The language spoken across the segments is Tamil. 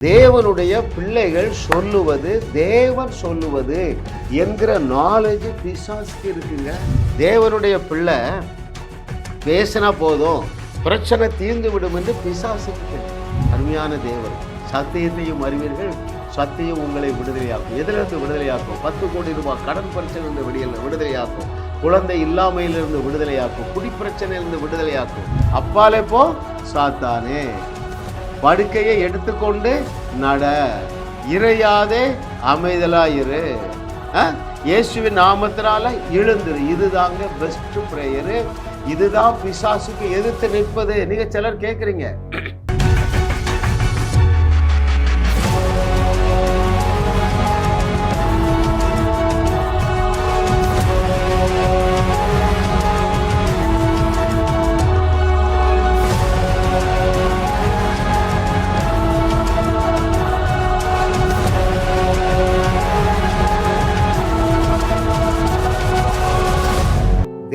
தேவனுடைய பிள்ளைகள் சொல்லுவது தேவன் சொல்லுவது என்கிற நாலேஜ் பிசாசுக்கு இருக்குங்க. தேவனுடைய பிள்ளை பேசினா போதும் பிரச்சனை தீர்ந்து விடும் என்று பிசாசுக்கு. அருமையான தேவன், சத்தியத்தையும் அறிவீர்கள், சத்தியம் உங்களை விடுதலையாக்கும். எதிலிருந்து விடுதலையாக்கும்? 10 கோடி ரூபாய் கடன் பிரச்சனையிலிருந்து விடுதலையாக்கும், குழந்தை இல்லாமையிலிருந்து விடுதலையாக்கும், குடிப்பிரச்சனையிலிருந்து விடுதலையாக்கும். அப்பாலே போ சாத்தானே, படுக்கையை எடுத்துக்கொண்டு நட, இறையாதே அமைதலாயிரு, இயேசுவின் நாமத்தினால எழுந்துரு. இதுதாங்க பெஸ்ட் பிரேயரு. இதுதான் பிசாசுக்கு எதிர்த்து நிற்பது. நீங்க சிலர் கேட்குறீங்க,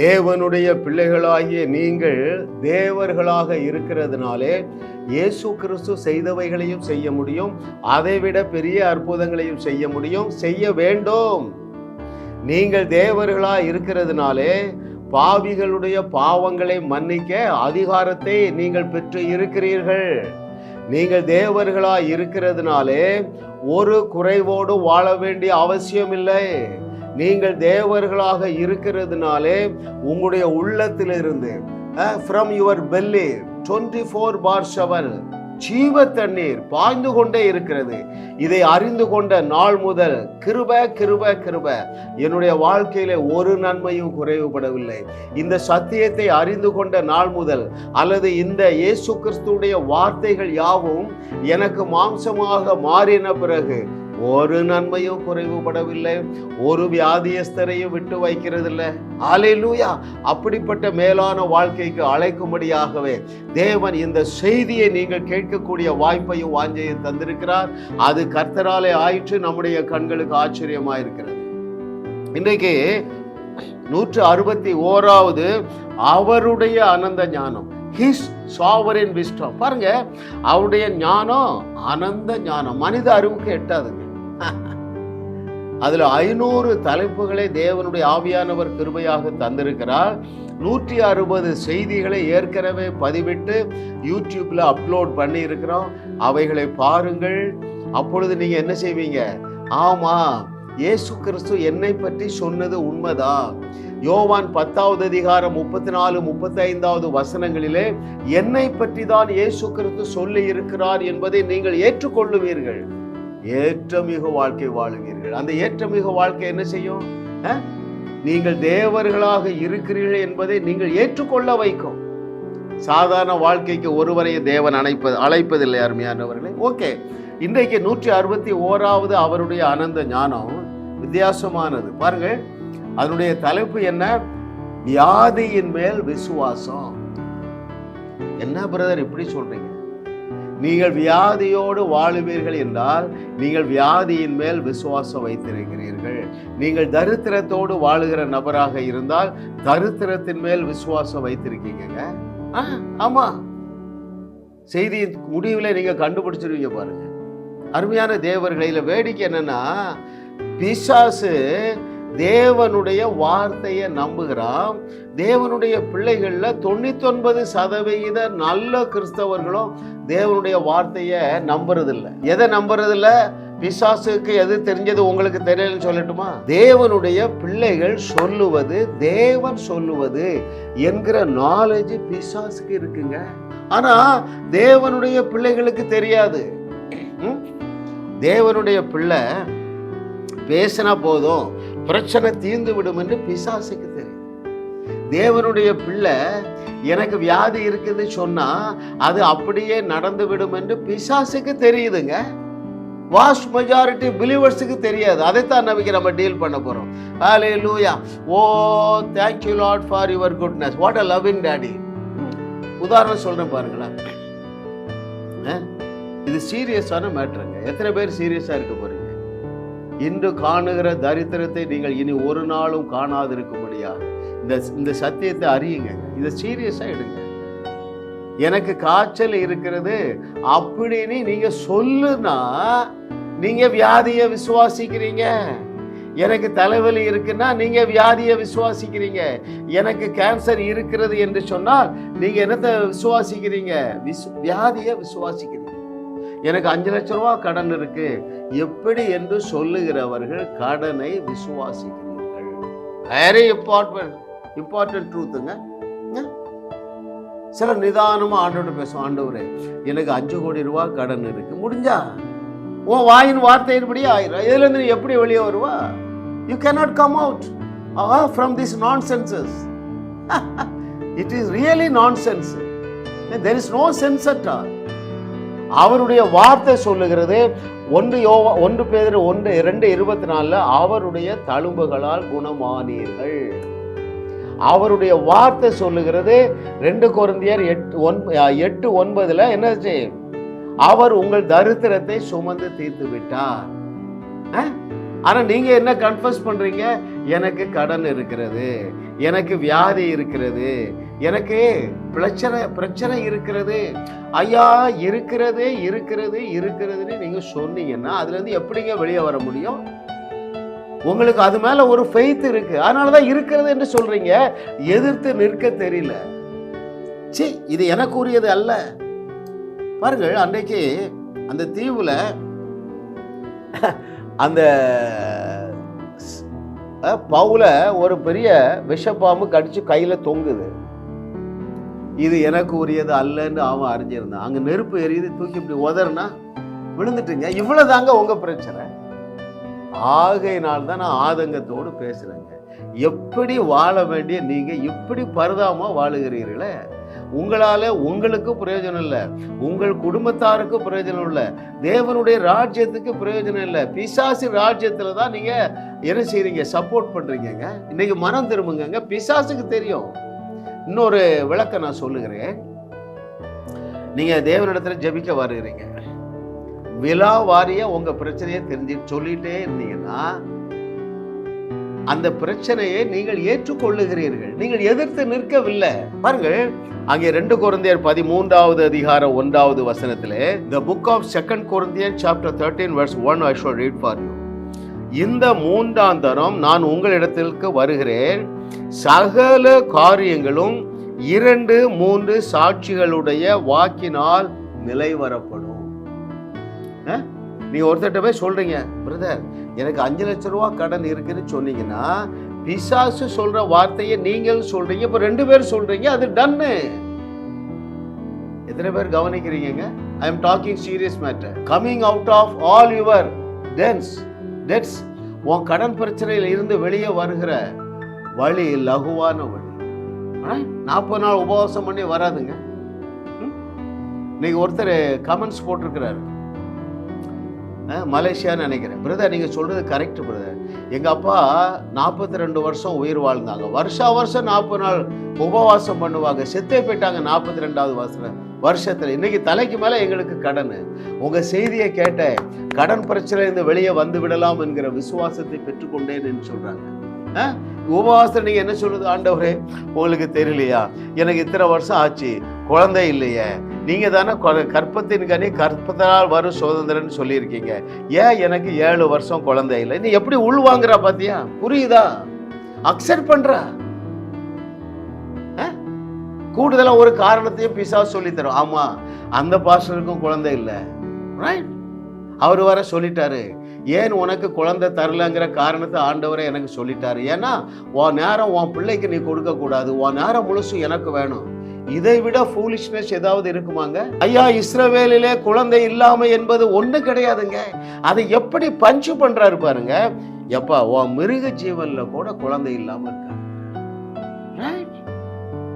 தேவனுடைய பிள்ளைகளாகிய நீங்கள் தேவர்களாக இருக்கிறதுனாலே இயேசு கிறிஸ்து செய்தவைகளையும் செய்ய முடியும், அதைவிட பெரிய அற்புதங்களையும் செய்ய முடியும், செய்ய வேண்டும். நீங்கள் தேவர்களாக இருக்கிறதுனாலே பாவிகளுடைய பாவங்களை மன்னிக்க அதிகாரத்தை நீங்கள் பெற்று இருக்கிறீர்கள். நீங்கள் தேவர்களாக இருக்கிறதுனாலே ஒரு குறைவோடு வாழ வேண்டிய அவசியம் இல்லை. நீங்கள் தேவர்களாக இருக்கிறதுனாலே உங்களுடைய உள்ளத்திலிருந்து from your belly 24/7 ஜீவ தண்ணீர் பாய்ந்து கொண்டே இருக்கிறது. இதை அறிந்து கொண்ட நாள் முதல் கிருபை கிருபை கிருபை, என்னுடைய வாழ்க்கையில ஒரு நன்மையும் குறைவுபடவில்லை. இந்த சத்தியத்தை அறிந்து கொண்ட நாள் முதல், அல்லது இந்த இயேசு கிறிஸ்துடைய வார்த்தைகள் யாவும் எனக்கு மாம்சமாக மாறின பிறகு ஒரு நன்மையும் குறைவுபடவில்லை, ஒரு வியாதியஸ்தரையும் விட்டு வைக்கிறதில்லை. ஹல்லேலூயா! அப்படிப்பட்ட மேலான வாழ்க்கைக்கு அழைக்கும்படியாகவே தேவன் இந்த செய்தியை நீங்கள் கேட்கக்கூடிய வாய்ப்பையும் வாஞ்சையும் தந்திருக்கிறார். அது கர்த்தராலே ஆயிற்று, நம்முடைய கண்களுக்கு ஆச்சரியமாயிருக்கிறது. இன்றைக்கு 161வது அவருடைய அனந்த ஞானம், His sovereign wisdom. பாருங்க, அவருடைய ஞானம் அனந்த ஞானம், மனித அறிவுக்கு எட்டாதுங்க. அதுல 500 தலைப்புகளை தேவனுடைய ஆவியானவர் கிருபையாக தந்திருக்கிறார். 160 செய்திகளை ஏற்கனவே பதிவிட்டு யூடியூப்ல அப்லோட் பண்ணி இருக்கிறோம். அவைகளை பாருங்கள். அப்பொழுது நீங்க என்ன செய்வீங்க? ஆமா, இயேசு கிறிஸ்து என்னை பற்றி சொன்னது உண்மைதான். யோவான் 10வது அதிகாரம் 34-35வது வசனங்களிலே என்னை பற்றி தான் இயேசு கிறிஸ்து சொல்லி இருக்கிறார் என்பதை நீங்கள் ஏற்றுக்கொள்ளுவீர்கள். ஏற்றமிகு வாழ்க்கை வாழுவீர்கள். அந்த ஏற்றமிகு வாழ்க்கை என்ன செய்யும்? நீங்கள் தேவர்களாக இருக்கிறீர்கள் என்பதை நீங்கள் ஏற்றுக்கொள்ள வைக்கும். சாதாரண வாழ்க்கைக்கு ஒருவரையும் தேவன் அழைப்பதில்லை. அருமையானவர்களே, ஓகே, இன்றைக்கு 161வது அவருடைய அனந்த ஞானம் வித்தியாசமானது. பாருங்க, அதனுடைய தலைப்பு என்ன? வியாதியின் மேல் விசுவாசம். என்ன பிரதர் இப்படி சொல்றீங்க? நீங்கள் வியாதியோடு வாழுவீர்கள் என்றால் நீங்கள் வியாதியின் மேல் விசுவாசம் வைத்திருக்கிறீர்கள். நீங்கள் தரித்திரத்தோடு வாழுகிற நபராக இருந்தால் தரித்திரத்தின் மேல் விசுவாசம் வைத்திருக்கீங்க. ஆமா, செய்தியின் முடிவில் நீங்க கண்டுபிடிச்சிருவீங்க. பாருங்க, அருமையான தேவர்களில வேடிக்கை என்னன்னா, பிசாசு தேவனுடைய வார்த்தையை நம்புகிறான். தேவனுடைய பிள்ளைகள்ல 99% நல்ல கிறிஸ்தவர்களும் தேவனுடைய வார்த்தையை நம்புறதில்லை. எதை நம்புறதில்ல? பிசாசுக்கு எது தெரிஞ்சது உங்களுக்கு தெரியலன்னு சொல்லட்டுமா? தேவனுடைய பிள்ளைகள் சொல்லுவது தேவன் சொல்லுவது என்கிற நாலேஜ் பிசாசுக்கு இருக்குங்க. ஆனா தேவனுடைய பிள்ளைகளுக்கு தெரியாது. தேவனுடைய பிள்ளை பேசினா போதும் பிரச்சனை தீர்ந்து விடும் என்று பிசாசுக்கு தெரியும். தேவனுடைய பிள்ளை எனக்கு வியாதி இருக்குது சொன்னா அது அப்படியே நடந்து விடும் என்று பிசாசுக்கு தெரியுதுங்க. வாஸ்ட் மெஜாரிட்டி பிலீவர்ஸுக்கு தெரியாது. அதைத்தான் நம்ம டீல் பண்ண போறோம். ஹல்லேலூயா! ஓ, thank you Lord for your goodness. What a loving daddy. உதாரணம் சொல்றேன் பாருங்களேன். இது சீரியஸான மேட்டருங்க. எத்தனை பேர் சீரியஸா இருக்க போறீங்க? இன்று காணுகிற தரித்திரத்தை நீங்கள் இனி ஒரு நாளும் காணாதிருக்கும்படியா இந்த சத்தியத்தை அறியுங்க. இதை சீரியஸா எடுங்க. எனக்கு காய்ச்சல் இருக்கிறது அப்படின்னு நீங்க சொல்லுனா நீங்க வியாதியை விசுவாசிக்கிறீங்க. எனக்கு தலைவலி இருக்குன்னா நீங்க வியாதியை விசுவாசிக்கிறீங்க. எனக்கு கேன்சர் இருக்கிறது என்று சொன்னால் நீங்க என்னத்தை விசுவாசிக்கிறீங்க? வியாதியை விசுவாசிக்கிறீங்க. எனக்கு 5 லட்சம் ரூபாய் கடன் இருக்கு எப்படி என்று சொல்லுகிறவர்கள் கடனை விசுவாசிக்கிறீர்கள். Very important ட்ரூத்துங்க. சில நிதானமா ஆண்டோட பேசும், ஆண்டவரே எனக்கு 5 கோடி ரூபாய் கடன் இருக்கு, முடிஞ்சா உன் வாயின் வார்த்தையின்படி ஆயிரும். இதுல இருந்து எப்படி வெளியே வருவா? You cannot come out from these nonsenses. It is really nonsense. There is no sense at all. அவருடைய வார்த்தை சொல்லுகிறது 1 பேதுரு 1:2-24 அவருடைய தழும்புகளால் குணமானீர்கள். அவருடைய வார்த்தை சொல்லுகிறது 2 கொரிந்தியர் 8:9 என்ன செய்யும்? அவர் உங்கள் தரித்திரத்தை சுமந்து தீர்த்து விட்டார். ஆனா நீங்க என்ன கன்ஃபஸ் பண்றீங்க? எனக்கு கடன் இருக்கிறது, எனக்கு வியாதி இருக்கிறது, எனக்கு பிரச்சனை இருக்கிறது. ஐயா இருக்கிறதுன்னு நீங்க சொன்னீங்கன்னா அதுல இருந்து எப்படிங்க வெளியே வர முடியும்? உங்களுக்கு அது மேல ஒரு ஃபெய்த் இருக்கு, அதனாலதான் இருக்கிறது என்று சொல்றீங்க. எதிர்த்து நிற்க தெரியல. இது எனக்கு உரியது அல்ல. பாருங்கள், அன்றைக்கு அந்த தீவுல அந்த பவுல ஒரு பெரிய விஷப்பாம்பு கடிச்சு கையில தொங்குது. இது எனக்கு உரியது அல்லன்னு அவன் அறிஞ்சிருந்தான். அங்க நெருப்பு எரியுது, தூக்கி இப்படி உதறினா விழுந்துட்டுங்க. இவ்வளவுதாங்க உங்க பிரச்சனை. ஆகையினால்தான் நான் ஆதங்கத்தோடு பேசுறேங்க. எப்படி வாழ வேண்டிய நீங்க இப்படி பரிதாபமா வாழுகிறீர்களே. உங்களால உங்களுக்கு பிரயோஜனம் இல்லை, உங்கள் குடும்பத்தாருக்கு பிரயோஜனம் இல்லை, தேவனுடைய ராஜ்யத்துக்கு பிரயோஜனம் இல்லை. பிசாசு ராஜ்யத்துல தான் நீங்க என்ன செய்றீங்க? சப்போர்ட் பண்றீங்க. இன்னைக்கு மனம் திரும்புங்க. பிசாசுக்கு தெரியும். இன்னொரு விளக்கம் நான் சொல்லுகிறேன். நீங்க தேவனிடத்துல ஜெபிக்க வருகிறீங்க, விழா வாரிய உங்க பிரச்சனையை தெரிஞ்சு சொல்லிட்டே இருந்தீங்கன்னா அந்த பிரச்சனையை நீங்கள் ஏற்றுக்கொள்ளுகிறீர்கள். நீங்கள் எதிர்த்து நிற்கவில்லை. பாருங்கள், அங்கே 2 கொரிந்தியர் 13:1 the book of 2 Corinthians chapter 13 verse 1 I shall read for you. இந்த 3ஆம் தரம் நான் உங்களிடத்திற்கு வருகிறேன், சகல காரியங்களும் 2-3 சாட்சிகளுடைய வாக்கினால் நிலைவரப்படும். நீங்க ஒருத்தட்ட போய் சொல்றீங்க, பிரதர் எனக்கு 5 லட்சம் ரூபாய் கடன் இருக்குன்னு சொன்னீங்கன்னா பிசாசு சொல்ற வார்த்தையை நீங்கள் சொல்றீங்க, இப்ப 2 பேர் சொல்றீங்க, அது டன்னு. எத்தனை பேர் கவனிக்கிறீங்க? I am talking serious matter. Coming out of all your debts, உன் கடன் பிரச்சனையில் இருந்து வெளியே வருகிற வழி லகுவான வழி. 40 நாள் உபவாசம் பண்ணி வராதுங்க. இன்னைக்கு ஒருத்தர் கமெண்ட்ஸ் போட்டிருக்கிறாரு, மலேசியான்னு நினைக்கிறேன். பிரதர் நீங்க சொல்றது கரெக்ட் பிரதர், எங்க அப்பா 42 வருஷம் உயிர் வாழ்ந்தாங்க, வருஷம் 40 நாள் உபவாசம் பண்ணுவாங்க, செத்தே போயிட்டாங்க 42வது வருஷத்துல. இன்னைக்கு தலைக்கு மேல எங்களுக்கு கடன். உங்க செய்தியை கேட்ட கடன் பிரச்சனையிலிருந்து வெளியே வந்து விடலாம் என்கிற விசுவாசத்தை பெற்றுக்கொண்டேன்னு சொல்றாங்க. உபவாசம் நீங்க என்ன சொல்றது? ஆண்டவரே உங்களுக்கு தெரியலையா, எனக்கு இத்தனை வருஷம் ஆச்சு, குழந்தை இல்லையே, நீங்க தானே கற்பத்தின் கனி கற்பத்தால் வரும் சுதந்திரன்னு சொல்லியிருக்கீங்க, ஏன் எனக்கு 7 வருஷம் குழந்தை இல்லை? நீ எப்படி உள்வாங்குறா பாத்தியா? புரியுதா? அக்செப்ட் பண்ற. கூடுதலா ஒரு காரணத்தையும் பிசாசு சொல்லி தரும். ஆமா, அந்த பாஸ்டருக்கும் குழந்தை இல்லை, ரைட்? அவர் வர சொல்லிட்டாரு. ஏன் உனக்கு குழந்தை தரலங்கிற காரணத்தை ஆண்டவரே எனக்கு சொல்லிட்டாரு. ஏன்னா உன் நேரம் உன் பிள்ளைக்கு நீ கொடுக்க கூடாது, உன் நேரம் முழுசும் எனக்கு வேணும். இதை விட ஃபூலிஷ்னஸ் ஏதாவது இருக்குமாங்க? ஐயா, இஸ்ரவேலிலே குழந்தை இல்லாம என்பது ஒண்ணு கிடையாதுங்க. அதை எப்படி பஞ்சு பண்றாரு பாருங்க. எப்பா, உன் மிருக ஜீவன்ல கூட குழந்தை இல்லாம இருக்காங்க.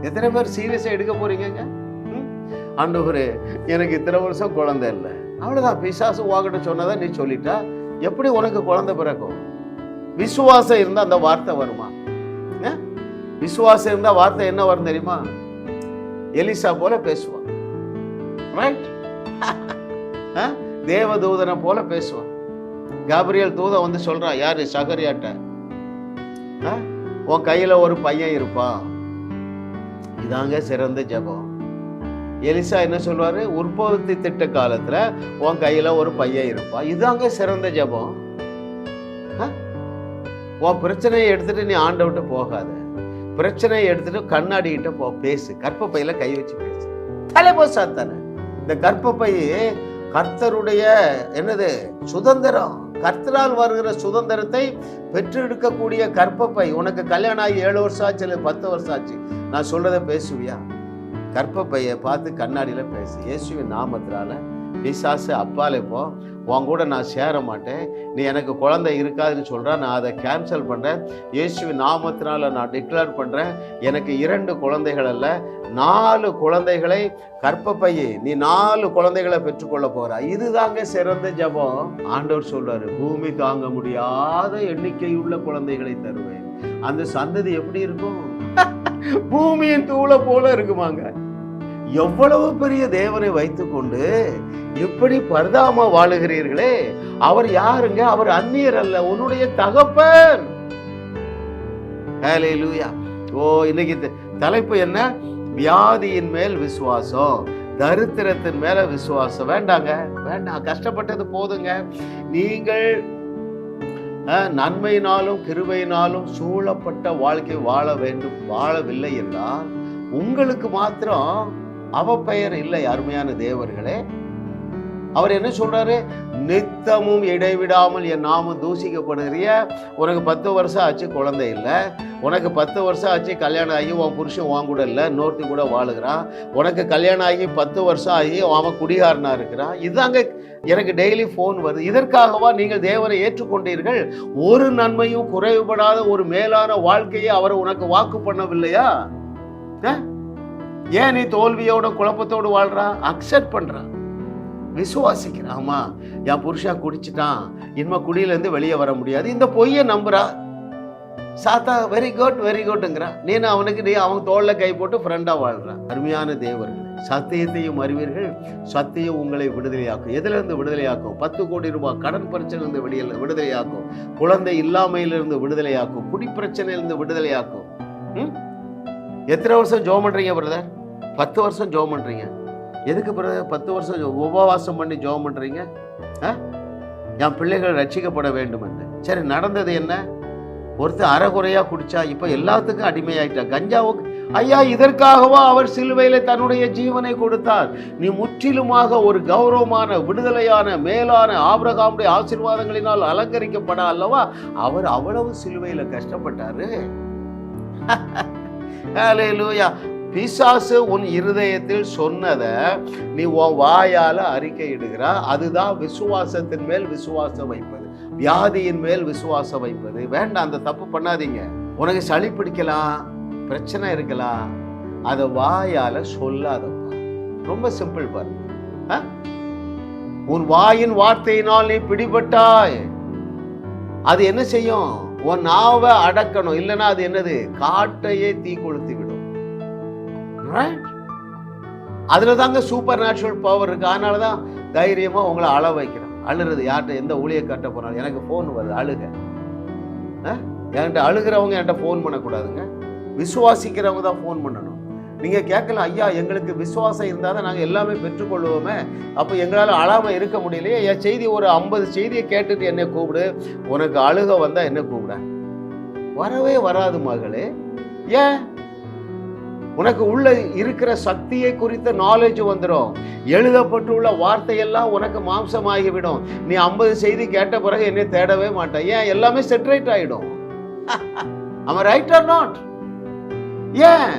எத்தனை பேர் சீரியஸா எடுக்க போறீங்க? ஆண்டவரே எனக்கு இத்தனை வருஷம் குழந்தை இல்லை, அவ்வளவுதான். பிசாசு வாங்கிட்ட சொன்னதான் நீ சொல்லிட்டா எப்படி உனக்கு குழந்தை பிறக்கும்? விசுவாசம் இருந்தா அந்த வார்த்தை வருமா? விசுவாசம் இருந்தா வார்த்தை என்ன வரும் தெரியுமா? எலிசா போல பேசுவான், ரைட்? தேவதூதனை போல பேசுவான். காபிரியல் தூதன் வந்து சொல்றான், யாரு? சகரியாட்ட, உன் கையில ஒரு பையன் இருப்பான், இதாங்க சிறந்த ஜெபம். எலிசா என்ன சொல்வாரு, உற்பத்தி திட்ட காலத்துல உன் கையில ஒரு பையன் இருப்பா. இதுதாங்க சிறந்த ஜெபம். உன் பிரச்சனையை எடுத்துட்டு நீ ஆண்டவர்கிட்ட போகாத. பிரச்சனையை எடுத்துட்டு கண்ணாடி கிட்ட போ, பேசு. கர்ப்பப்பையில கை வச்சு பேசு. தலைப்போ சாத்தானே. இந்த கர்ப்பப்பை கர்த்தருடைய என்னது சுதந்திரம். கர்த்தரால் வருகிற சுதந்திரத்தை பெற்றெடுக்கக்கூடிய கர்ப்பப்பை. உனக்கு கல்யாணம் ஆகி 7 வருஷம் ஆச்சு, இல்லை 10 வருஷம் ஆச்சு, நான் சொல்றதை பேசுவியா? கர்ப்பப்பையை பார்த்து கண்ணாடியில பேசு. இயேசுவின் நாமத்தினால பிசாசு அப்பாலே போ, உன் கூட நான் சேர மாட்டேன், நீ எனக்கு குழந்தை இருக்காதுன்னு சொல்ற, நான் அதை கேன்சல் பண்றேன். இயேசுவின் நாமத்தினால நான் டிக்ளேர் பண்றேன், எனக்கு 2 குழந்தைகள் அல்ல 4 குழந்தைகளை கர்ப்பப்பையே நீ 4 குழந்தைகளை பெற்றுக்கொள்ள போற. இதுதாங்க சிறந்த ஜெபம். ஆண்டவர் சொல்றாரு, பூமி தாங்க முடியாத எண்ணிக்கையுள்ள குழந்தைகளை தருவேன். அந்த சந்ததி எப்படி இருக்கும்? பூமியின் தூளை போல இருக்குமாங்க. எவ்வளவு பெரிய தேவனை வைத்துக்கொண்டு இப்படி பரிதாபமா வாழுகிறீர்களே. அவர் யாருங்க? அவர் அந்நியர் அல்ல, உன்னுடைய தகப்பன். ஹல்லேலூயா. இன்னைக்கு தலைப்பு என்ன? வியாதியின் மேல் விசுவாசம், தரித்திரத்தின் மேல விசுவாசம். வேண்டாங்க, வேண்டாம், கஷ்டப்பட்டது போதுங்க. நீங்கள் நன்மையினாலும் கிருபையினாலும் சூழப்பட்ட வாழ்க்கை வாழவில்லை என்றால் உங்களுக்கு மாத்திரம் அவப்பெயர் இல்லை. அருமையான தேவர்களே, அவர் என்ன சொல்றாரு? நித்தமும் இடைவிடாமல் என் நாமம் தூசிக்கப்படுகிறிய. உனக்கு 10 வருஷம் ஆச்சு குழந்தை இல்லை, உனக்கு 10 வருஷம் ஆச்சு கல்யாணம் ஆகி உன் புருஷன் வாங்க கூட இல்லை, இன்னொருத்தி கூட வாழுகிறான். உனக்கு கல்யாணம் ஆகி 10 வருஷம் ஆகி அவன் குடிகாரனா இருக்கிறான். இதுதாங்க எனக்கு டெய்லி ஃபோன் வருது. இதற்காகவா நீங்கள் தேவனை ஏற்றுக்கொண்டீர்கள்? ஒரு நன்மையும் குறைவுபடாத ஒரு மேலான வாழ்க்கையை அவர் உனக்கு வாக்கு பண்ணவில்லையா? ஏன் நீ தோல்வியோட குழப்பத்தோடு வாழ்றா? அக்செப்ட் பண்றான், விசுவாசிக்கிறான். ஆமா, என் புருஷா குடிச்சிட்டான், இனிமே குடியிலேருந்து வெளியே வர முடியாது, இந்த பொய்யை நம்புறா. சாத்தா வெரி குட்ங்கிறான். நீ அவன் தோல்ல கை போட்டு ஃப்ரெண்டா வாழ்றான். அருமையான தேவர்கள், சத்தியத்தையும் அறிவீர்கள், சத்தியம் உங்களை விடுதலையாக்கும். எதுல இருந்து விடுதலையாக்கும்? 10 கோடி ரூபாய் கடன் பிரச்சனையிலிருந்து விடுதலையாக்கும், குழந்தை இல்லாமையிலிருந்து விடுதலையாக்கும், குடி பிரச்சனையிலிருந்து விடுதலையாக்கும். எத்தனை வருஷம் ஜெபம் பண்றீங்க பிரதர்? 10 வருஷம் ஜெபம் பண்றீங்க. எதுக்கு பிரதர் 10 வருஷம் உபவாசம் பண்ணி ஜெபம் பண்றீங்க? என் பிள்ளைகள் ரட்சிக்கப்பட வேண்டும் என்று. சரி, நடந்தது என்ன? ஒருத்தர் அறகுறையா குடிச்சா இப்ப எல்லாத்துக்கும் அடிமையாயிட்டா. கஞ்சாவுக்கு ஐயா, இதற்காகவா அவர் சிலுவையில தன்னுடைய ஜீவனை கொடுத்தார்? நீ முற்றிலுமாக ஒரு கௌரவமான விடுதலையான மேலான ஆபிரகாமுடைய ஆசீர்வாதங்களினால் அலங்கரிக்கப்பட அல்லவா அவர் அவ்வளவு சிலுவையில கஷ்டப்பட்டாரு. ஹல்லேலூயா. பிசாசு உன் இருதயத்தில் சொன்னதை நீ உன் வாயால அறிக்கை இடுகிறா. அதுதான் விசுவாசத்தின் மேல் விசுவாசம் வைப்பது, வியாதியின் மேல் விசுவாசம் வைப்பது. வேண்டாம், அந்த தப்பு பண்ணாதீங்க. உனக்கு சளி பிடிக்கலாம், பிரச்சனை இருக்கலாம், அதை வாயால சொல்லாதப்பா. ரொம்ப சிம்பிள் பாருங்க. உன் வாயின் வார்த்தையினால் நீ பிடிபட்டாய். அது என்ன செய்யும்? உன் நாவை அடக்கணும், இல்லைன்னா அது என்னது? காட்டையே தீ கொளுத்தி விடும். அதுல தாங்க சூப்பர் நேச்சுரல் பவர் இருக்கு. அதனாலதான் தைரியமா உங்களை அழ வைக்கிறேன். அழுறது யார்கிட்ட, எந்த ஊழிய கட்ட போனாலும் எனக்கு போன் வருது, அழுக. என்கிட்ட அழுகிறவங்க என்கிட்ட போன் பண்ணக்கூடாதுங்க, விசுவாசிக்கிறவங்க தான் போன் பண்ணணும். நீங்க கேட்கலாம், ஐயா எங்களுக்கு விசுவாசம் இருந்தால் தான் நாங்கள் எல்லாமே பெற்றுக்கொள்வோமே, அப்போ எங்களால் அழாம இருக்க முடியலையே. என் செய்தி ஒரு 50 செய்தியை கேட்டுட்டு என்னை கூப்பிடு, உனக்கு அழுக வந்தா என்ன கூப்பிட? வரவே வராது மகளே. ஏன்? உனக்கு உள்ள இருக்கிற சக்தியை குறித்த நாலேஜ் வந்துடும். எழுதப்பட்டுள்ள வார்த்தையெல்லாம் உனக்கு மாம்சமாகிவிடும். நீ 50 செய்தி கேட்ட பிறகு என்னை தேடவே மாட்டேன். ஏன்? எல்லாமே செட்ரேட் ஆயிடும். am I right or not? ஏன்?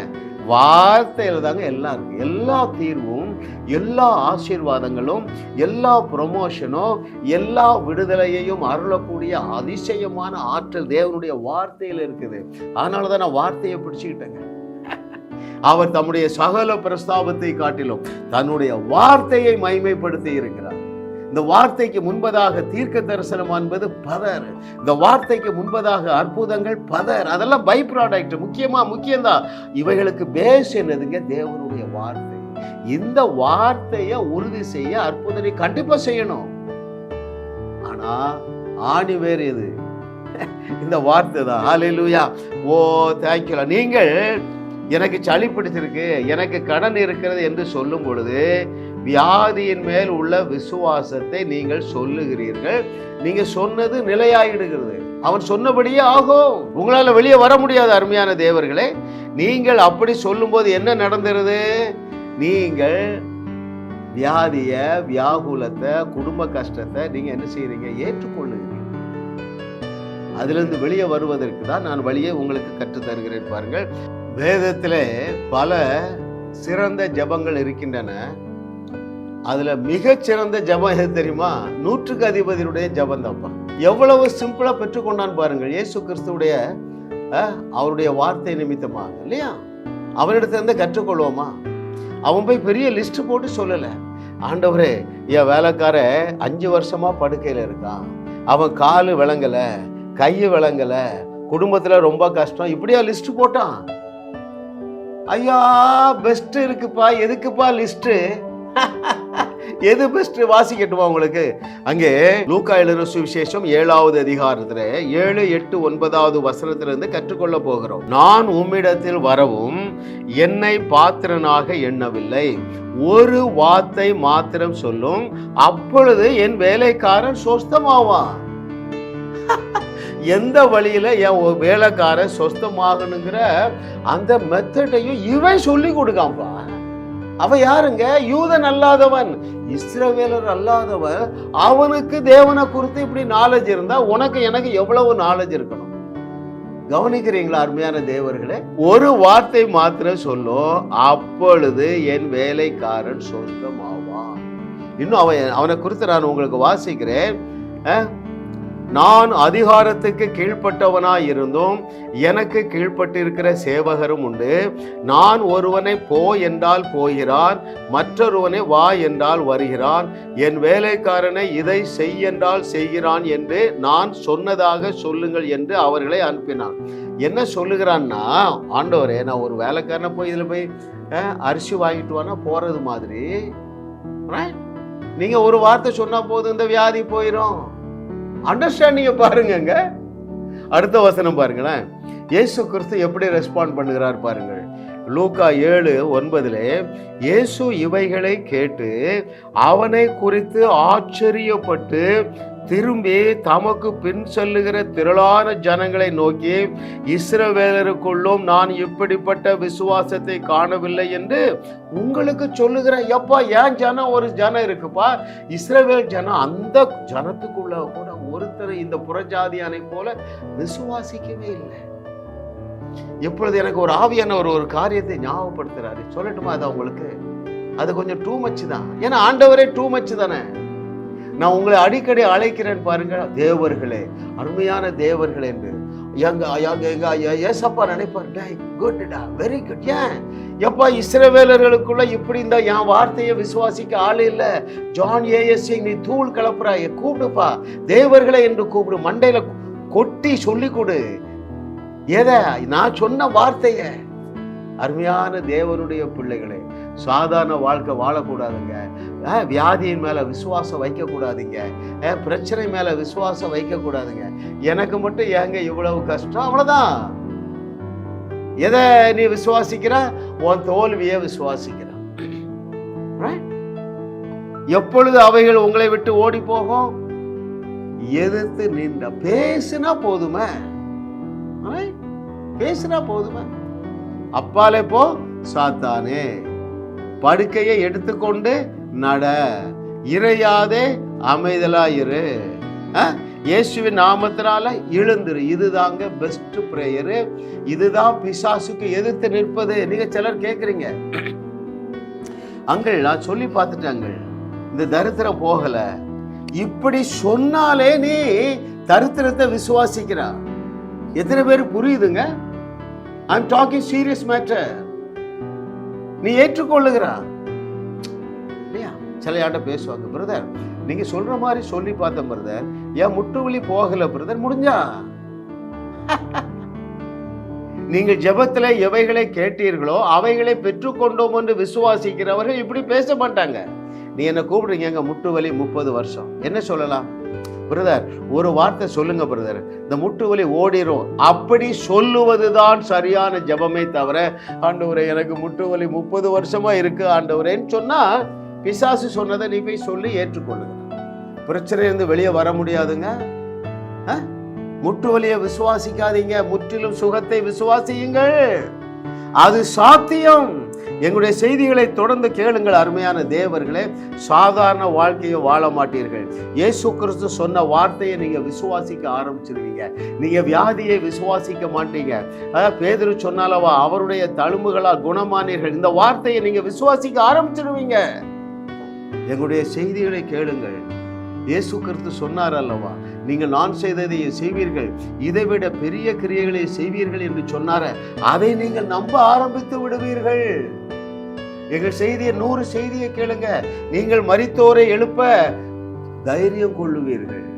வார்த்தையில தாங்க எல்லாம் இருக்கு. எல்லா தீர்வும், எல்லா ஆசீர்வாதங்களும், எல்லா ப்ரொமோஷனும், எல்லா விடுதலையையும் அருளக்கூடிய அதிசயமான ஆற்றல் தேவனுடைய வார்த்தையில இருக்குது. அதனாலதான் நான் வார்த்தையை பிடிச்சுக்கிட்டேங்க. அவர் தம்முடைய சகல பிரஸ்தாபத்தை காட்டிலும் தன்னுடைய வார்த்தையை மகிமைப்படுத்தி இருக்கிறார். இந்த வார்த்தைக்கு முன்பதாக தீர்க்க தரிசனம் என்பது பதர். இந்த வார்த்தைக்கு முன்பதாக அற்புதங்கள் பதர். அதெல்லாம் பை ப்ராடக்ட். முக்கியம்தான். இவைகளுக்கு பேஸ் என்னதுங்க? தேவனுடைய வார்த்தை. இந்த வார்த்தையை உறுதி செய்ய அற்புதத்தை கண்டிப்பா செய்யணும். ஆனா ஆணி வேறு எது? இந்த வார்த்தை தான். ஹல்லேலூயா. ஓ தேங்க்யூ. நீங்கள் எனக்கு சளி பிடிச்சிருக்கு, எனக்கு கடன் இருக்கிறது என்று சொல்லும் பொழுது வியாதியின் மேல் உள்ள விசுவாசத்தை நீங்கள் சொல்லுகிறீர்கள். நீங்க சொன்னது நிலையாயிடுகிறது. அவன் சொன்னபடியே ஆகும். உங்களால வெளியே வர முடியாது. அருமையான தேவர்களே, நீங்கள் அப்படி சொல்லும்போது என்ன நடந்துருது? நீங்கள் வியாதிய, வியாகுலத்தை, குடும்ப கஷ்டத்தை நீங்க என்ன செய்யறீங்க? ஏற்றுக்கொள்ளுங்க. அதிலிருந்து வெளியே வருவதற்கு தான் நான் வழியை உங்களுக்கு கற்றுத் தருகிறேன். பாருங்கள், வேதத்திலே பல சிறந்த ஜபங்கள் இருக்கின்றன. அதுல மிகச்சிறந்த ஜபம் எது தெரியுமா? நூற்றுக்கு அதிபதியுடைய ஜபம் தப்பா. எவ்வளவு சிம்பிளா பெற்றுக்கொண்டான் பாருங்கள். இயேசு கிறிஸ்துடைய அவருடைய வார்த்தை நிமித்தமாக இல்லையா? அவனிடத்திலிருந்து கற்றுக்கொள்வோமா? அவன் போய் பெரிய லிஸ்ட் போட்டு சொல்லல. ஆண்டவரே, என் வேலைக்கார 5 வருஷமா படுக்கையில இருக்கான், அவன் காலு விளங்கல, கையை விளங்கல, குடும்பத்துல ரொம்ப கஷ்டம், இப்படியா லிஸ்ட் போட்டான்? ஐயா, பெஸ்ட் இருக்குப்பா. எதுக்குப்பா லிஸ்ட்? எது பெஸ்ட்? வாசிக்கட்டுமா உங்களுக்கு? அங்கே லூக்கா எழுதின சுவிசேஷம் 7வது அதிகாரத்துல 7, 8, 9வது வசனத்திலிருந்து கற்றுக்கொள்ள போகிறோம். நான் உம்மிடத்தில் வரவும் என்னை பாத்திரனாக எண்ணவில்லை, ஒரு வார்த்தை மாத்திரம் சொல்லும், அப்பொழுது என் வேலைக்காரன் சொஸ்தமாவான். எந்த வழியில என் வேலைக்காரன் சொஸ்தமாகணுங்கிற அந்த மெத்தடையும் இவன் சொல்லி கொடுக்காம்பா. அவன் யாருங்க? யூதன் அல்லாதவன், இஸ்ரவேலர் அல்லாதவன். அவனுக்கு தேவனை குறித்து இப்படி நாலேஜ் இருந்தா உனக்கு எனக்கு எவ்வளவு நாலேஜ் இருக்கணும்? கவனிக்கிறீங்களா அருமையான தேவர்களே? ஒரு வார்த்தை மாத்திரம் சொல்லும், அப்பொழுது என் வேலைக்காரன் சொந்தமாவான். இன்னும் அவனை குறித்து நான் உங்களுக்கு வாசிக்கிறேன். நான் அதிகாரத்துக்கு கீழ்ப்பட்டவனாய் இருந்தும் எனக்கு கீழ்ப்பட்டிருக்கிற சேவகரும் உண்டு. நான் ஒருவனை போ என்றால் போகிறான், மற்றொருவனை வா என்றால் வருகிறான், என் வேலைக்காரனை இதை செய் என்றால் செய்கிறான் என்று நான் சொன்னதாக சொல்லுங்கள் என்று அவர்களை அனுப்பினான். என்ன சொல்லுகிறான்னா, ஆண்டவரே, நான் ஒரு வேலைக்காரனை போய் இதில் போய் அரிசி வாங்கிட்டு வானா போறது மாதிரி நீங்க ஒரு வார்த்தை சொன்னா போதும், இந்த வியாதி போயிடும். அண்டர்ஸ்டாண்டிங்க பாருங்க. அடுத்த வசனம் பாருங்களேன். இயேசு கிறிஸ்து எப்படி ரெஸ்பாண்ட் பண்ணுகிறார் பாருங்கள். லூக்கா 7:9 இயேசு இவைகளை கேட்டு அவனை குறித்து ஆச்சரியப்பட்டு திரும்பி தமக்கு பின் செல்லுகிற திரளான ஜனங்களை நோக்கி, இஸ்ரவேலருக்குள்ளும் நான் இப்படிப்பட்ட விசுவாசத்தை காணவில்லை என்று உங்களுக்கு சொல்லுகிறேன். எப்பா, ஏன் ஜனம் ஒரு ஜனம் இருக்குப்பா, இஸ்ரவேல் ஜனம். அந்த ஜனத்துக்குள்ள கூட ஒருத்தர் இந்த புறஜாதியானை போல விசுவாசிக்கவே இல்லை. எப்பொழுது எனக்கு ஒரு ஆவியானவர் ஒரு காரியத்தை ஞாபகப்படுத்துறாரு, சொல்லட்டுமா? அது உங்களுக்கு அது கொஞ்சம் டூ மச் தான். ஏன்னா ஆண்டவரே டூ மச் தானே. நான் உங்களை அடிக்கடி அழைக்கிறேன் பாருங்க, தேவர்களே, அருமையான தேவர்கள் என்று. ஏசப்பா நினைப்பார், குட்டா, வெரி குட். ஏன் எப்பா, இஸ்ரவேலர்களுக்குள்ள இப்படி இருந்தா என் வார்த்தையை விசுவாசிக்க ஆள் இல்ல. ஜான் ஏஎஸ்சி, நீ தூள் கலப்புறாய், கூப்பிடுப்பா, தேவர்களே என்று கூப்பிடு, மண்டையில கொட்டி சொல்லி கொடு. எதை? நான் சொன்ன வார்த்தைய. அருமையான தேவனுடைய பிள்ளைகளே, சாதாரண வாழ்க்கை வாழக்கூடாதுங்க. வியாதியின் மேல விசுவாசம் வைக்க கூடாதுங்க. பிரச்சனை மேல விசுவாசம் வைக்க கூடாதுங்க. எனக்கு மட்டும் ஏங்க இவ்வளவு கஷ்டம்? அவ்வளவுதான். எதை நீ விசுவாசிக்கிற? உன் தோல்வியை விசுவாசிக்கிற. எப்பொழுது அவைகள் உங்களை விட்டு ஓடி போகும்? எதிர்த்து நின்ற. பேசுனா போதுமே, பேசுனா போதுமே. அப்பாலே போ சாத்தானே, படுக்கையை எடுத்துக்கொண்டு நட, இறையாதே அமைதலாயிரு, இயேசுவின் நாமத்தினால எழுந்துரு. இதுதாங்க பெஸ்ட் பிரேயரு. இதுதான் பிசாசுக்கு எதிர்த்து நிற்பது. நீங்க சிலர் கேக்குறீங்க, அங்கள் நான் சொல்லி பார்த்துட்டாங்க, இந்த தரித்திரம் போகல. இப்படி சொன்னாலே நீ தரித்திரத்தை விசுவாசிக்கிறா. எத்தனை பேர் புரியுதுங்க? I'm talking serious matter. நீ ஏற்றுக்கொள்ளுகிறா இல்லையா? சில யார்ட்ட பேசுவாங்க, பிரதர் நீங்க சொல்ற மாதிரி சொல்லி பார்த்த பிரதர், ஏன் முட்டுவலி போகல பிரதர்? முடிஞ்சா நீங்கள் ஜெபத்துல எவைகளை கேட்டீர்களோ அவைகளை பெற்றுக்கொண்டோம் என்று விசுவாசிக்கிறவர்கள் இப்படி பேச மாட்டாங்க. நீ என்ன கூப்பிடுறீங்க, எங்க முட்டு வலி 30 வருஷம், என்ன சொல்லலாம்? பிரதர் ஒரு வார்த்தை சொல்லுங்க பிரதர், இந்த முட்டு வலி ஓடிரும், அப்படி சொல்லுவதுதான் சரியான ஜெபமே தவிர, ஆண்டவரே எனக்கு முட்டு வலி 30 வருஷமா இருக்கு ஆண்டவரேன்னு சொன்னா பிசாசு சொன்னதை நீ போய் சொல்லி ஏற்றுக்கொள்ளுங்க. பிரச்சனையிலிருந்து வெளியே வர முடியாதுங்க. முட்டு வலியை விசுவாசிக்காதீங்க, முற்றிலும் சுகத்தை விசுவாசியுங்கள், அது சாத்தியம். எங்களுடைய செய்திகளை தொடர்ந்து கேளுங்கள் அருமையான தேவர்களே. சாதாரண வாழ்க்கையை வாழ மாட்டீர்கள். இயேசு கிறிஸ்து சொன்ன வார்த்தையை நீங்க விசுவாசிக்க ஆரம்பிச்சிருவீங்க. நீங்க வியாதியை விசுவாசிக்க மாட்டீங்க. பேதுரு சொன்னாலவா அவருடைய தழும்புகளால் குணமானீர்கள், இந்த வார்த்தையை நீங்க விசுவாசிக்க ஆரம்பிச்சிருவீங்க. எங்களுடைய செய்திகளை கேளுங்கள். இயேசு கிறிஸ்து சொன்னார் அல்லவா, நீங்கள் நான் செய்ததை செய்வீர்கள், இதைவிட பெரிய கிரியைகளை செய்வீர்கள் என்று சொன்னார, அதை நீங்கள் நம்ப ஆரம்பித்து விடுவீர்கள். எங்கள் செய்தியை 100 செய்தியை கேளுங்க, நீங்கள் மரித்தோரை எழுப்ப தைரியம் கொள்ளுவீர்கள்.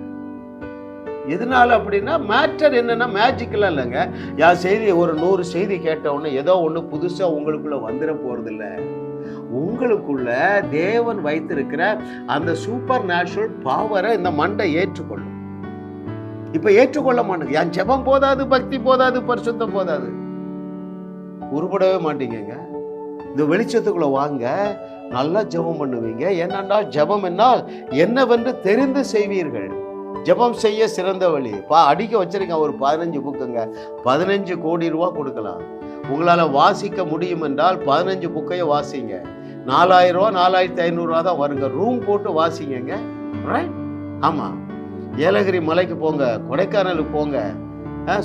எதனால அப்படின்னா மேட்டர் என்னன்னா மேஜிக்கெல்லாம் இல்லைங்க. யார் செய்தி ஒரு 100 செய்தி கேட்ட உடனே ஏதோ ஒன்று புதுசா உங்களுக்குள்ள வந்துட போறதில்ல. உங்களுக்குள்ள தேவன் வைத்திருக்கிற அந்த சூப்பர் நேச்சுரல் பவரை இந்த மண்டை ஏற்றுக்கொள்ளும். இப்ப ஏற்றுக்கொள்ள மாட்டேங்க. என் ஜெபம் போதாது, பக்தி போதாது, பரிசுத்தம் போதாது, உருப்படவே மாட்டீங்க. இந்த வெளிச்சத்துக்குள்ள வாங்க, நல்லா ஜெபம் பண்ணுவீங்க. என்னன்னா ஜெபம் என்னால் என்னவென்று தெரிந்து செய்வீர்கள். ஜெபம் செய்ய சிறந்த வழி அடிக்க வச்சிருக்க ஒரு 15 புக்குங்க, 15 கோடி ரூபா கொடுக்கலாம். உங்களால் வாசிக்க முடியும் என்றால் 15 புக்கையை வாசிங்க. 4000 ரூபா 4500 ரூபா தான் வருங்க. ரூம் போட்டு வாசிங்க. ரைட்? ஆமாம். ஏலகிரி மலைக்கு போங்க, கொடைக்கானலுக்கு போங்க,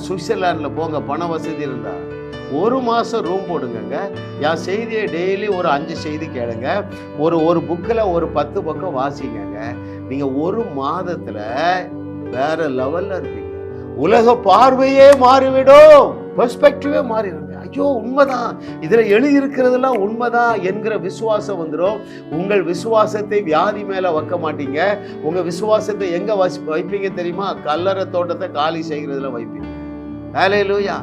சுவிட்சர்லாண்டில் போங்க, பண வசதி இருந்தால் 1 மாதம் ரூம் போடுங்க. என் செய்தியை டெய்லி ஒரு 5 செய்தி கேளுங்க. ஒரு புக்கில் ஒரு 10 பக்கம் வாசிங்க. நீங்கள் 1 மாதத்தில் வேற லெவலில் இருப்பீங்க. உலக பார்வையே மாறிவிடும், பெர்ஸ்பெக்டிவே மாறிடும். ஐயோ உண்மைதான், இதுல எழுதியிருக்கிறதெல்லாம் உண்மைதான் என்கிற விசுவாசம் வந்துடும். உங்கள் விசுவாசத்தை வியாதி மேல வைக்க மாட்டீங்க. உங்க விசுவாசத்தை எங்க வைப்பீங்க தெரியுமா? கல்லறை தோட்டத்தை காலி செய்கிறதுல வைப்பீங்க. ஹல்லேலூயா.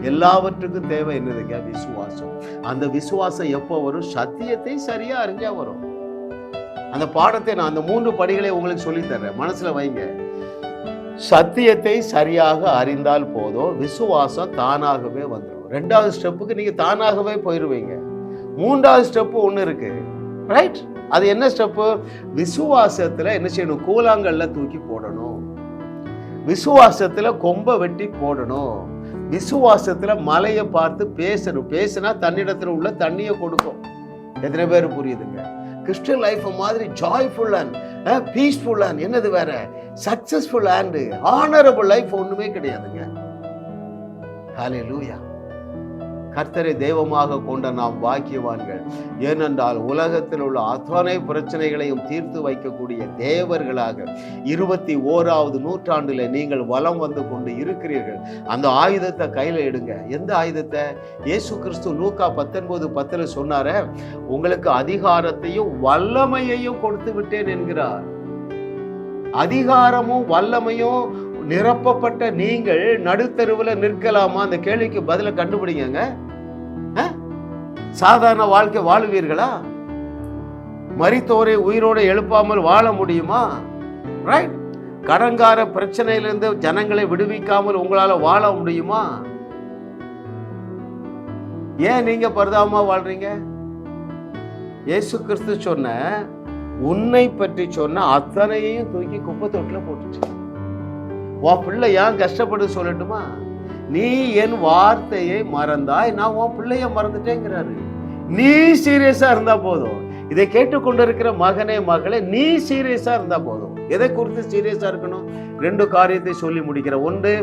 எல்லாவற்றுக்கும் தேவை என்னதுங்க? விசுவாசம். அந்த விசுவாசம் எப்போ வரும்? சத்தியத்தை சரியா அறிஞ்சா வரும். அந்த பாடத்தை நான் அந்த 3 படிகளை உங்களுக்கு சொல்லித்தர்றேன், மனசுல வைங்க. சத்தியத்தை சரியாக அறிந்தால் போதும், விசுவாசம் தானாகவே வந்துடும். 2வது ஸ்டெப்புக்கு நீங்க தானாகவே போயிடுவீங்க. 3வது ஸ்டெப்பு ஒன்று இருக்கு. ரைட்? அது என்ன ஸ்டெப்பு? விசுவாசத்துல என்ன செய்யணும்? கூழாங்கல்ல தூக்கி போடணும். விசுவாசத்துல கொம்பை வெட்டி போடணும். விசுவாசத்துல மலையை பார்த்து பேசணும். பேசினா தன்னிடத்துல உள்ள தண்ணியை கொடுக்கும். எத்தனை பேர் புரியுதுங்க? கிறிஸ்டியன் லைஃப் மாதிரி ஜாய்ஃபுல் அண்ட் பீஸ்ஃபுல் அண்ட் என்னது வேற சக்சஸ்ஃபுல் அண்ட் ஆனரபிள் லைஃப் ஒண்ணுமே கிடையாதுங்க. ஹல்லேலூயா. கர்த்தரை தெய்வமாக கொண்ட நாம் பாக்கியவான்கள். ஏனென்றால் உலகத்தில் உள்ள அத்தனை பிரச்சனைகளையும் தீர்த்து வைக்கக்கூடிய தேவர்களாக 21வது நூற்றாண்டில் நீங்கள் வலம் வந்து கொண்டு இருக்கிறீர்கள். அந்த ஆயுதத்தை கையில் எடுங்க. எந்த ஆயுதத்தை? இயேசு கிறிஸ்து லூக்கா 19:10 சொன்னார, உங்களுக்கு அதிகாரத்தையும் வல்லமையையும் கொடுத்து விட்டேன் என்கிறார். அதிகாரமும் வல்லமையும் நிரப்பப்பட்ட நீங்கள் நடுத்தருவில் நிற்கலாமா? அந்த கேள்விக்கு பதில கண்டுபிடிங்க. சாதாரண வாழ்க்கை வாழுவீர்களா? மரித்தோரை உயிரோடு எழுப்பாமல் வாழ முடியுமா? ரைட்? கடன்கார பிரச்சனையிலிருந்து ஜனங்களை விடுவிக்காமல் உங்களால வாழ முடியுமா? ஏன் நீங்க பரிதாபமா வாழ்றீங்க? இயேசு கிறிஸ்து சொன்ன உன்னை பற்றி சொன்ன அத்தனையையும் தூக்கி குப்பை தொட்டில போட்டுச்சு. உன் பிள்ளை ஏன் கஷ்டப்படு சொல்லட்டுமா? நீ என் வார்த்தையை மறந்தாய், நான் உன் பிள்ளைய மறந்துட்டேங்கிறாரு. நீ சீரியஸா இருந்தா போதும். இதை கேட்டுக்கொண்டிருக்கிற மகனே மகளே, நீ சீரியஸா இருந்தா போதும். எதை குறித்து சீரியஸா இருக்கணும்? 2 காரியத்தை சொல்லி முடிக்கிறேன். 1,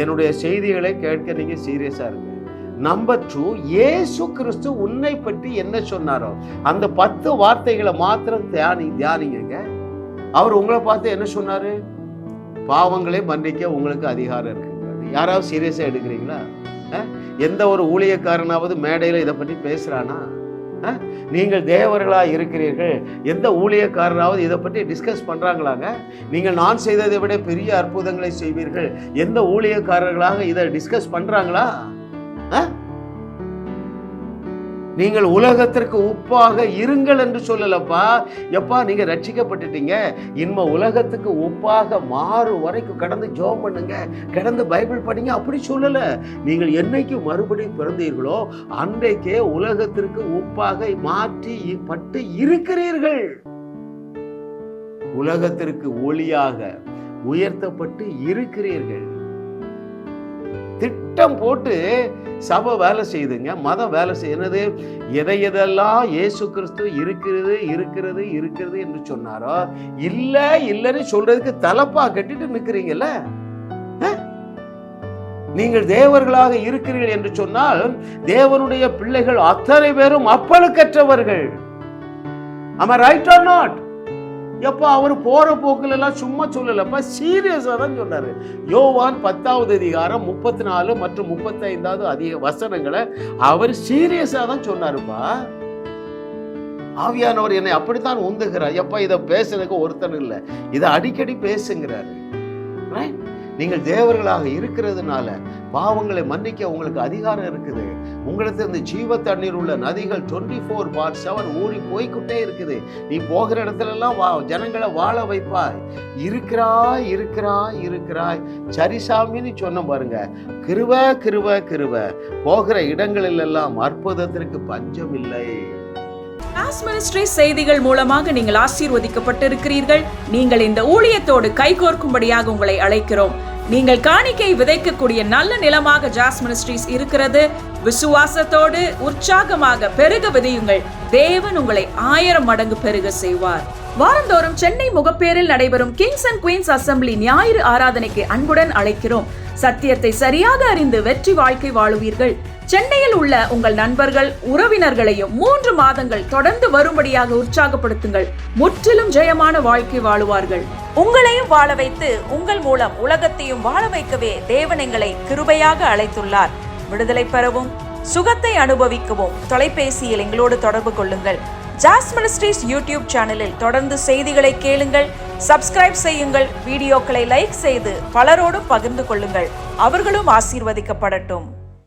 என்னுடைய செய்திகளை கேட்க நீங்க சீரியஸா இருங்க. நம்பர் 2, இயேசு கிறிஸ்து உன்னை பற்றி என்ன சொன்னாரோ அந்த 10 வார்த்தைகளை மாத்திரம் தியானிங்க. அவர் உங்களை பார்த்து என்ன சொன்னாரு? பாவங்களை மன்னிக்க உங்களுக்கு அதிகாரம் இருக்கு. யாராவது சீரியஸா எடுக்கிறீங்களா? எந்த ஒரு ஊழியக்காரனாவது மேடையில இதை பற்றி பேசுறானா? நீங்கள் தேவர்களா இருக்கிறீர்கள், எந்த ஊழியக்காரராவது இதை பற்றி டிஸ்கஸ் பண்றாங்களாங்க? நீங்கள் நான் செய்ததை விட பெரிய அற்புதங்களை செய்வீர்கள், எந்த ஊழியக்காரர்களாக இதை டிஸ்கஸ் பண்றாங்களா? நீங்கள் உலகத்திற்கு உப்பாக இருங்கள் என்று சொல்லலப்பா. எப்பா நீங்க ரட்சிக்கப்பட்டுட்டீங்க, இனிமே உலகத்துக்கு உப்பாக மாறும் வரைக்கும் கடந்து ஜெபம் பண்ணுங்க, கடந்து பைபிள் படிங்க, அப்படி சொல்லல. நீங்கள் என்னைக்கு மறுபடியும் பிறந்தீர்களோ அன்றைக்கே உலகத்திற்கு உப்பாக மாற்றி பட்டு இருக்கிறீர்கள். உலகத்திற்கு ஒளியாக உயர்த்தப்பட்டு இருக்கிறீர்கள். திட்டம் போட்டு சபை வேலை செய்யுதுங்க, மதம் வேலை செய்யறது. எதையெல்லாம் இயேசு கிறிஸ்து இருக்கிறது என்று சொன்னாரோ இல்லைன்னு சொல்றதுக்கு தலப்பா கட்டிட்டு நிக்கிறீங்கல்ல. நீங்கள் தேவர்களாக இருக்கிறீர்கள் என்று சொன்னால் தேவனுடைய பிள்ளைகள் அத்தனை பேரும் அப்பழுக்கற்றவர்கள். Am I right or not? எப்போ அவர் போற போக்குல எல்லாம் சும்மா சொல்லலப்பா, சீரியஸா தான் சொன்னாரு. யோவான் 10வது அதிகாரம் 34 மற்றும் 35வது அதிக வசனங்களை அவர் சீரியஸா தான் சொன்னாருப்பா. ஆவியானவர் என்னை அப்படித்தான் உந்துகிறார். எப்பா இதை பேசுறதுக்கு ஒருத்தன் இல்லை, இதை அடிக்கடி பேசுங்கிறாரு. நீங்கள் தேவர்களாக இருக்கிறதுனால பாவங்களை மன்னிக்க உங்களுக்கு அதிகாரம் இருக்குது. உங்களுக்கு இந்த ஜீவ தண்ணீர் உள்ள நதிகள் 24/7 ஊறி போய்கிட்டே இருக்குது. நீ போகிற இடத்துல எல்லாம் ஜனங்களை வாழ வைப்பாய். இருக்கிறாய் சரிசாமின்னு சொன்ன பாருங்க. கிருபை போகிற இடங்களில் எல்லாம் அற்புதத்திற்கு பஞ்சம் இல்லை. ஜாஸ் மினிஸ்ட்ரி செய்திகள் மூலமாக நீங்கள் ஆசீர்வதிக்கப்பட்டிருக்கிறீர்கள். நீங்கள் இந்த ஊழியத்தோடு கைகோர்க்கும்படியாக உங்களை அழைக்கிறோம். நீங்கள் காணிக்கை விதைக்கக்கூடிய நல்ல நிலமாக ஜாஸ் மினிஸ்ட்ரிஸ் இருக்கிறது. விசுவாசத்தோடு உற்சாகமாக பெருக விதையுங்கள். தேவன் உங்களை 1000 மடங்கு பெருக செய்வார். வாரந்தோறும் சென்னை முகப்பேரில் நடைபெறும் கிங்ஸ் அண்ட் குயின்ஸ் அசம்பிளி ஞாயிறு ஆராதனைக்கு அன்புடன் அழைக்கிறோம். சத்தியத்தை சரியாக அறிந்து வெற்றி வாழ்க்கை வாழுவீர்கள். சென்னையில் உள்ள உங்கள் நண்பர்கள் உறவினர்களையும் 3 மாதங்கள் தொடர்ந்து வரும்படியாக உற்சாகப்படுத்துங்கள். முற்றிலும் ஜெயமான வாழ்க்கை வாழுவார்கள். உங்களையும் வாழ வைத்து உங்கள் மூலம் உலகத்தையும் வாழ வைக்கவே தேவன் எங்களை கிருபையாக அழைத்துள்ளார். விடுதலை பெறவும் சுகத்தை அனுபவிக்கவும் தொலைபேசியில் எங்களோடு தொடர்பு கொள்ளுங்கள். ஜாஸ் மினிஸ்ட்ரீஸ் யூடியூப் சேனலில் தொடர்ந்து செய்திகளை கேளுங்கள். சப்ஸ்கிரைப் செய்யுங்கள். வீடியோக்களை லைக் செய்து பலரோடு பகிர்ந்து கொள்ளுங்கள். அவர்களும் ஆசீர்வதிக்கப்படட்டும்.